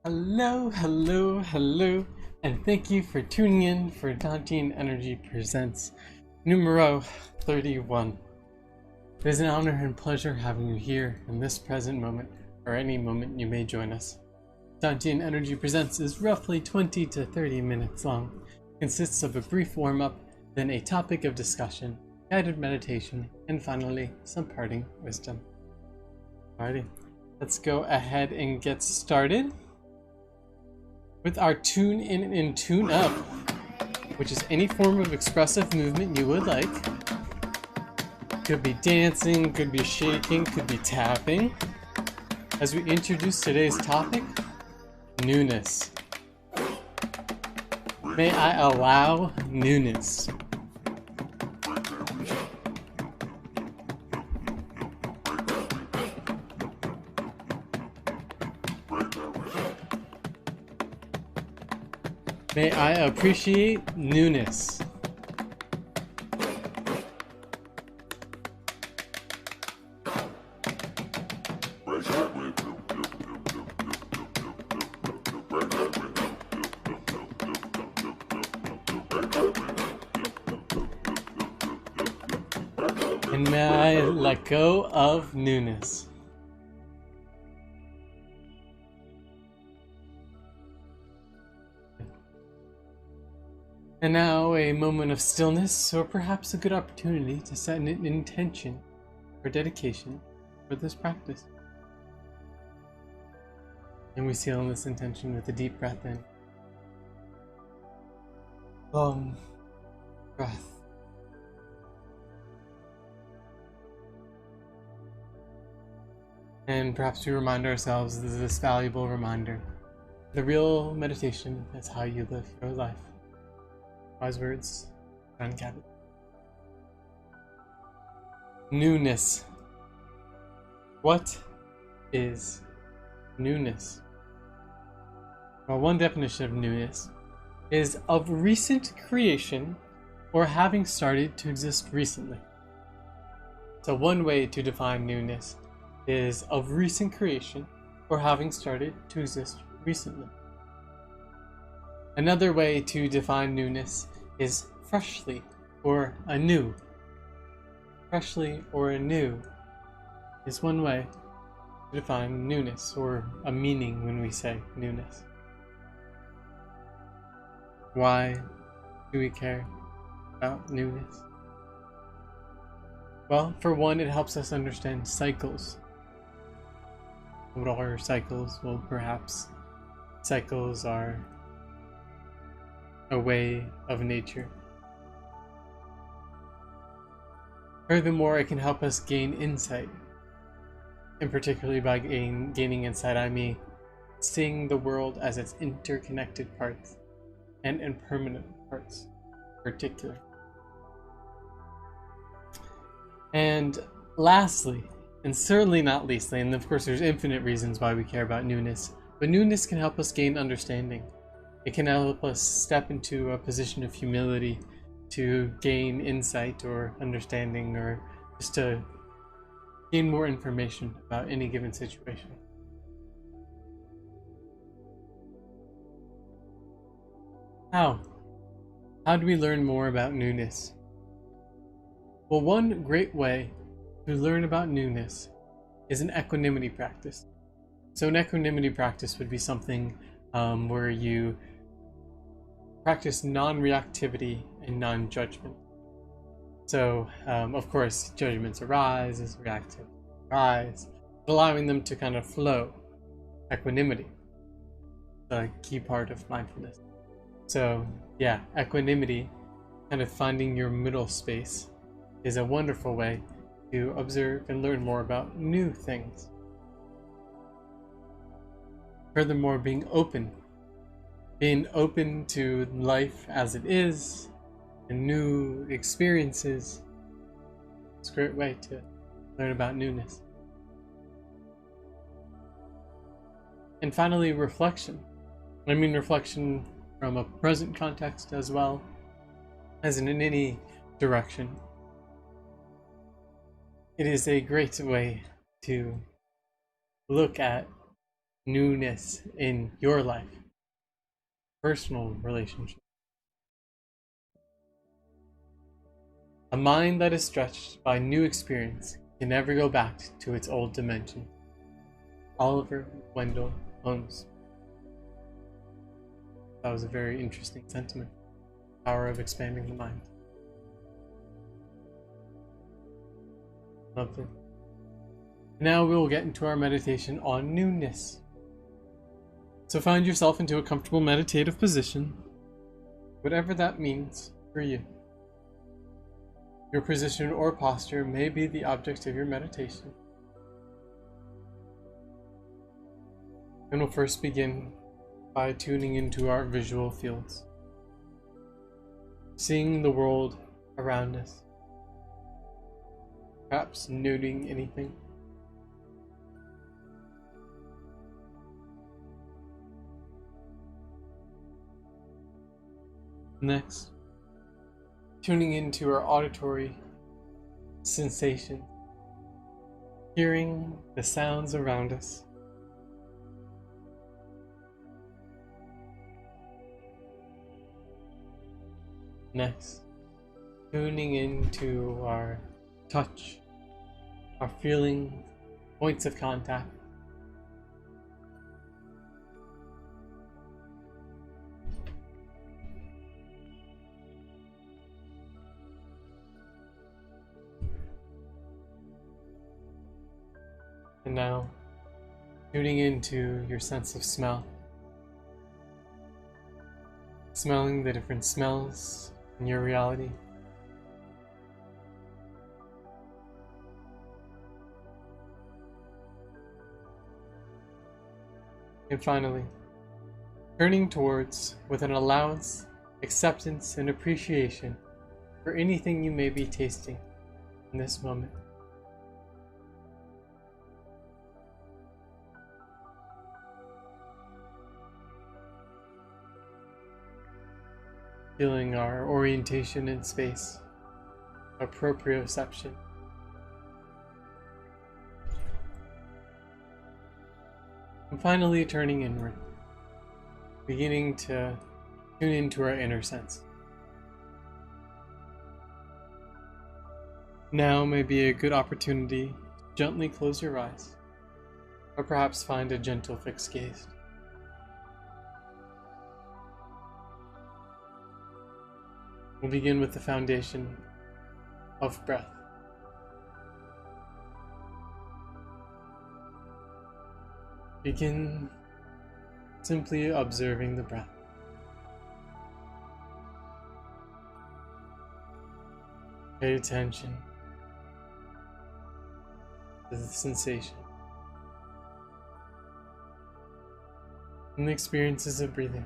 Hello, hello, hello, and thank you for tuning in for Dantean Energy Presents numero 31. It is an honor and pleasure having you here in this present moment, or any moment you may join us. Dantean Energy Presents is roughly 20 to 30 minutes long, consists of a brief warm-up, then a topic of discussion, guided meditation, and finally, some parting wisdom. Alrighty, let's go ahead and get started with our tune in and tune up, which is any form of expressive movement you would like. Could be dancing, could be shaking, could be tapping. As we introduce today's topic, newness. May I allow newness? May I appreciate newness? And may I let go of newness? And now a moment of stillness, or perhaps a good opportunity to set an intention or dedication for this practice. And we seal this intention with a deep breath in. Long breath. And perhaps we remind ourselves of this valuable reminder. The real meditation is how you live your life. Wise words, uncapped. Newness. What is newness? Well, one definition of newness is of recent creation or having started to exist recently. So one way to define newness is of recent creation or having started to exist recently. Another way to define newness is freshly or anew. Freshly or anew is one way to define newness, or a meaning when we say newness. Why do we care about newness? Well, for one, it helps us understand cycles. What are cycles? Well, perhaps cycles are a way of nature. Furthermore, it can help us gain insight. And particularly by gaining insight, I mean seeing the world as its interconnected parts and impermanent parts in particular. And lastly, and certainly not leastly, and of course there's infinite reasons why we care about newness, but newness can help us gain understanding. It can help us step into a position of humility to gain insight or understanding, or just to gain more information about any given situation. How? How do we learn more about newness? Well, one great way to learn about newness is an equanimity practice. So an equanimity practice would be something where you practice non-reactivity and non-judgment. So, of course, judgments arise as reactivity arise, allowing them to kind of flow. Equanimity, the key part of mindfulness. So, yeah, equanimity, kind of finding your middle space, is a wonderful way to observe and learn more about new things. Furthermore, being open to life as it is and new experiences. It's a great way to learn about newness. And finally, reflection. I mean reflection from a present context as well as in any direction. It is a great way to look at newness in your life, personal relationship. A mind that is stretched by new experience can never go back to its old dimension. Oliver Wendell Holmes. That was a very interesting sentiment. Power of expanding the mind. Lovely. Now we will get into our meditation on newness. So find yourself into a comfortable meditative position, whatever that means for you. Your position or posture may be the object of your meditation. And we'll first begin by tuning into our visual fields, seeing the world around us, perhaps noting anything. Next, tuning into our auditory sensation, hearing the sounds around us. Next, tuning into our touch, our feeling, points of contact. And now, tuning into your sense of smell. Smelling the different smells in your reality. And finally, turning towards with an allowance, acceptance, and appreciation for anything you may be tasting in this moment. Feeling our orientation in space, our proprioception. And finally turning inward, beginning to tune into our inner sense. Now may be a good opportunity to gently close your eyes, or perhaps find a gentle fixed gaze. We'll begin with the foundation of breath. Begin simply observing the breath. Pay attention to the sensation and the experiences of breathing.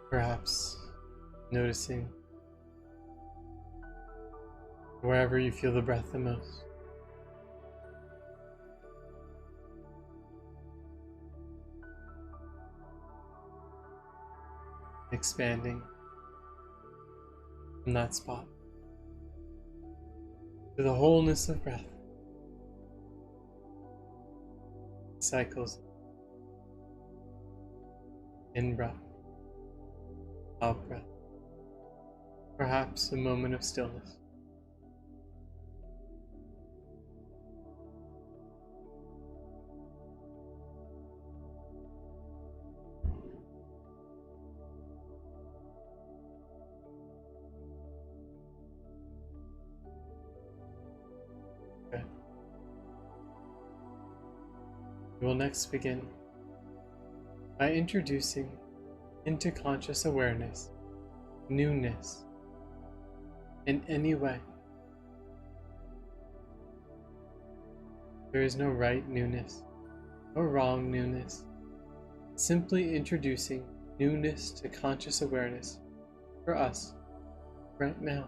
Perhaps noticing wherever you feel the breath the most. Expanding from that spot to the wholeness of breath. Cycles. In breath. Out breath. Perhaps a moment of stillness. Okay. We will next begin by introducing into conscious awareness newness in any way. There is no right newness or wrong newness. Simply introducing newness to conscious awareness for us right now.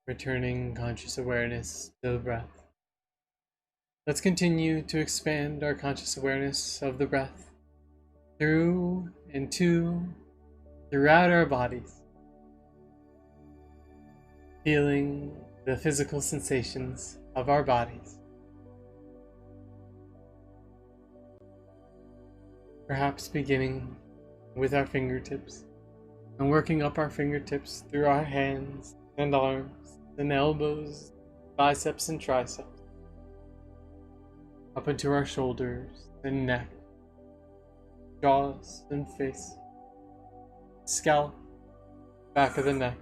returning conscious awareness to the breath. Let's continue to expand our conscious awareness of the breath through and throughout our bodies, feeling the physical sensations of our bodies. Perhaps beginning with our fingertips and working up our fingertips through our hands and arms and elbows, biceps and triceps, up into our shoulders and neck, jaws and face, scalp, back of the neck,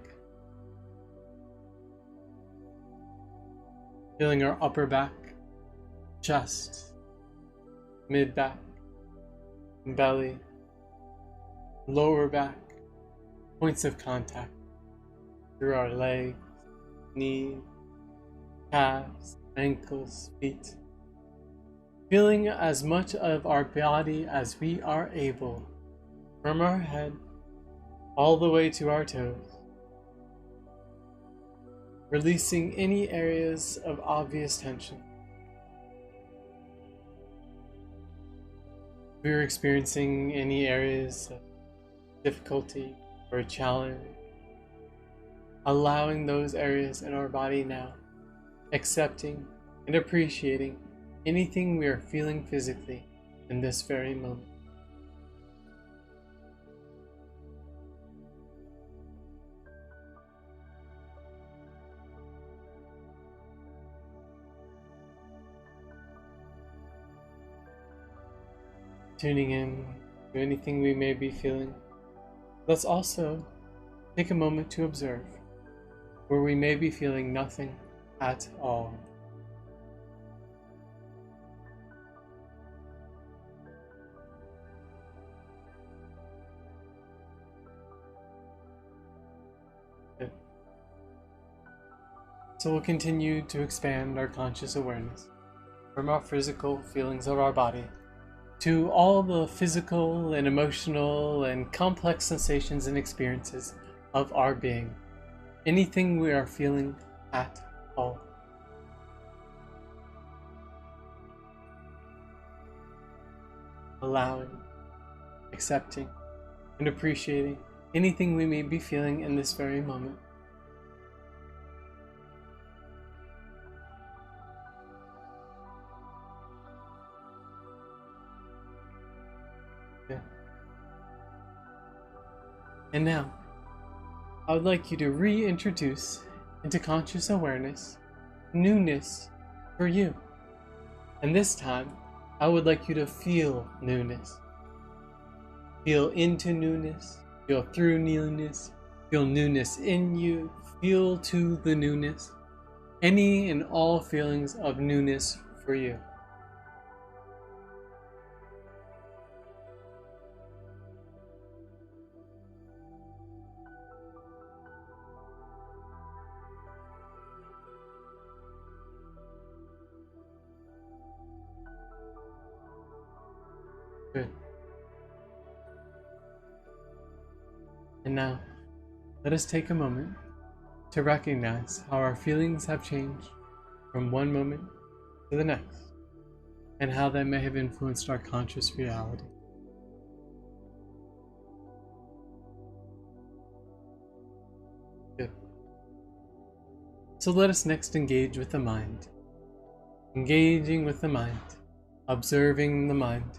feeling our upper back, chest, mid-back, belly, lower back, points of contact through our legs, knees, calves, ankles, feet. Feeling as much of our body as we are able, from our head all the way to our toes. Releasing any areas of obvious tension. If we are experiencing any areas of difficulty or challenge, allowing those areas in our body now, accepting and appreciating anything we are feeling physically in this very moment. Tuning in to anything we may be feeling, let's also take a moment to observe where we may be feeling nothing at all. Good. So we'll continue to expand our conscious awareness from our physical feelings of our body to all the physical and emotional and complex sensations and experiences of our being. Anything we are feeling at all. Allowing, accepting, and appreciating anything we may be feeling in this very moment. And now, I would like you to reintroduce into conscious awareness newness for you. And this time, I would like you to feel newness. Feel into newness, feel through newness, feel newness in you, feel to the newness, any and all feelings of newness for you. Good. And now, let us take a moment to recognize how our feelings have changed from one moment to the next, and how that may have influenced our conscious reality. Good. So let us next engage with the mind. Engaging with the mind, observing the mind.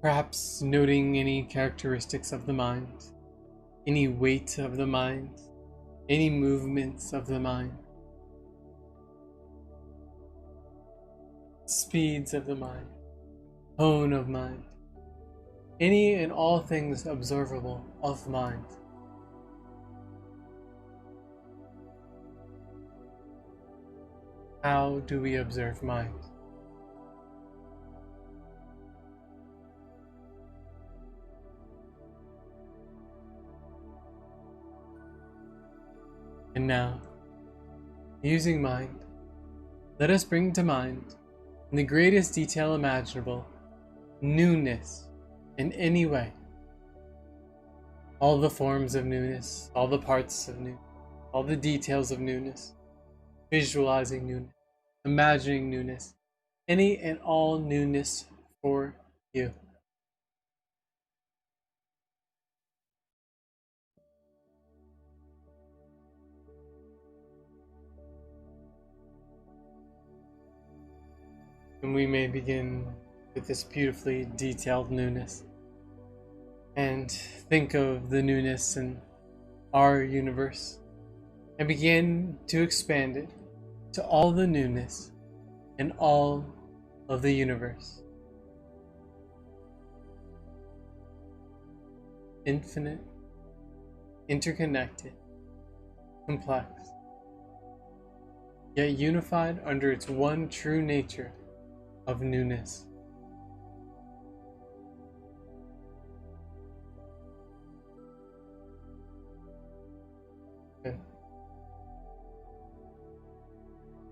Perhaps noting any characteristics of the mind, any weight of the mind, any movements of the mind, speeds of the mind, tone of mind, any and all things observable of mind. How do we observe mind? And now, using mind, let us bring to mind, in the greatest detail imaginable, newness in any way. All the forms of newness, all the parts of newness, all the details of newness, visualizing newness, imagining newness, any and all newness for you. And we may begin with this beautifully detailed newness and think of the newness in our universe and begin to expand it to all the newness in all of the universe. Infinite, interconnected, complex, yet unified under its one true nature of newness. Good.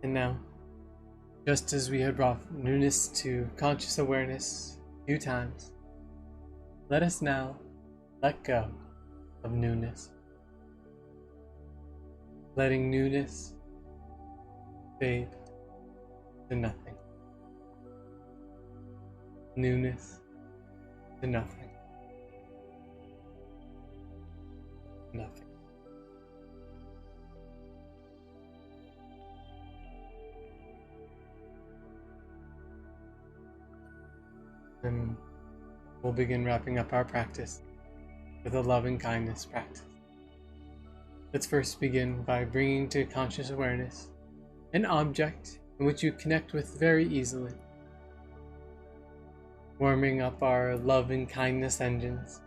And now, just as we had brought newness to conscious awareness a few times, let us now let go of newness, letting newness fade to nothing. Newness to nothing. Nothing. And we'll begin wrapping up our practice with a loving kindness practice. Let's first begin by bringing to conscious awareness an object in which you connect with very easily, warming up our love and kindness engines,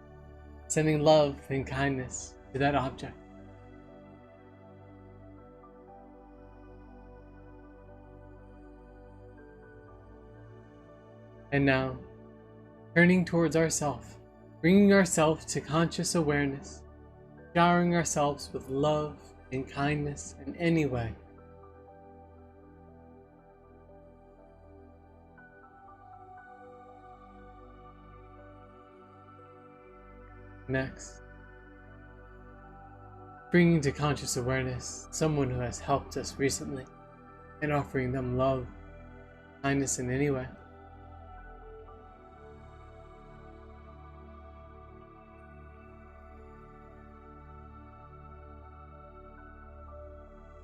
sending love and kindness to that object. And now, turning towards ourselves, bringing ourselves to conscious awareness, showering ourselves with love and kindness in any way. Next, bringing to conscious awareness someone who has helped us recently and offering them love, kindness in any way.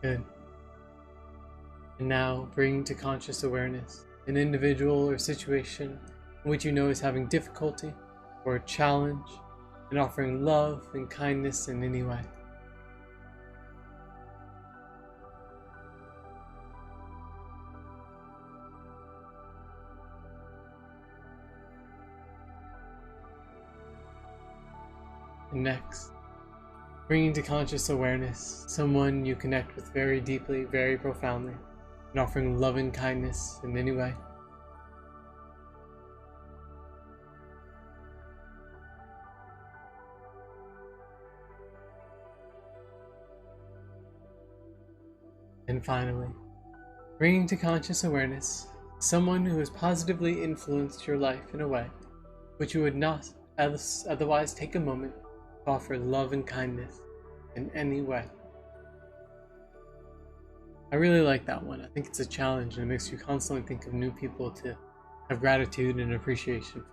Good. And now bring to conscious awareness an individual or situation in which you know is having difficulty or a challenge, and offering love and kindness in any way. And next, bringing to conscious awareness someone you connect with very deeply, very profoundly, and offering love and kindness in any way. And finally, bringing to conscious awareness someone who has positively influenced your life in a way which you would not otherwise take a moment to offer love and kindness in any way. I really like that one. I think it's a challenge and it makes you constantly think of new people to have gratitude and appreciation.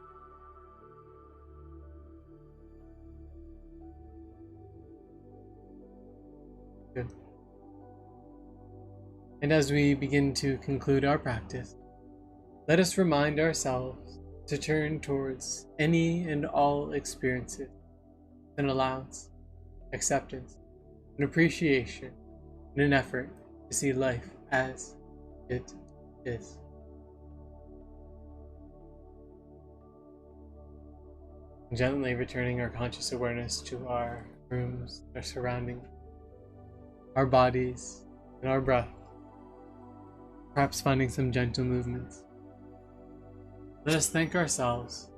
Good. And as we begin to conclude our practice, let us remind ourselves to turn towards any and all experiences with an allowance, acceptance, an appreciation, and an effort to see life as it is. Gently returning our conscious awareness to our rooms, our surroundings, our bodies, and our breath. Perhaps finding some gentle movements. Let us thank ourselves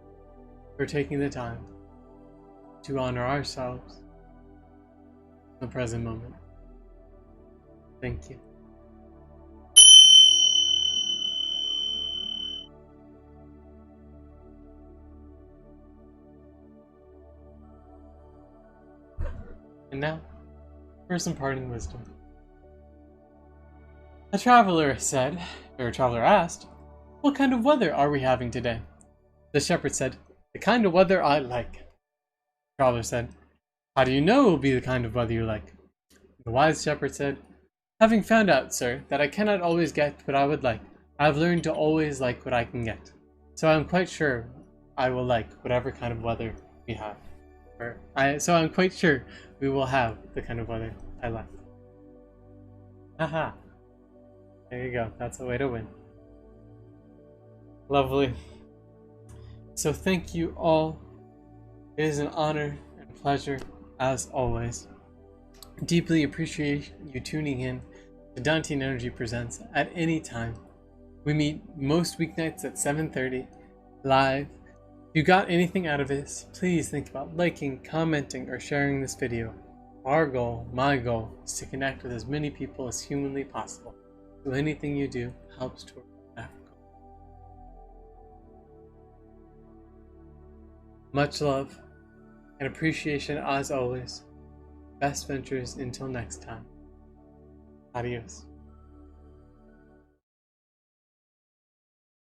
for taking the time to honor ourselves in the present moment. Thank you. And now, for some parting wisdom. A traveler asked, "What kind of weather are we having today?" The shepherd said, "The kind of weather I like." The traveler said, "How do you know it will be the kind of weather you like?" The wise shepherd said, "Having found out, sir, that I cannot always get what I would like, I have learned to always like what I can get. So I am quite sure I will like whatever kind of weather we have. So I'm quite sure we will have the kind of weather I like." Haha. There you go. That's a way to win. Lovely. So thank you all. It is an honor and pleasure, as always. Deeply appreciate you tuning in to Dante Energy Presents at any time. We meet most weeknights at 7:30 live. If you got anything out of this, please think about liking, commenting, or sharing this video. Our goal, my goal, is to connect with as many people as humanly possible. So anything you do helps toward that goal. Much love and appreciation as always. Best ventures until next time. Adios.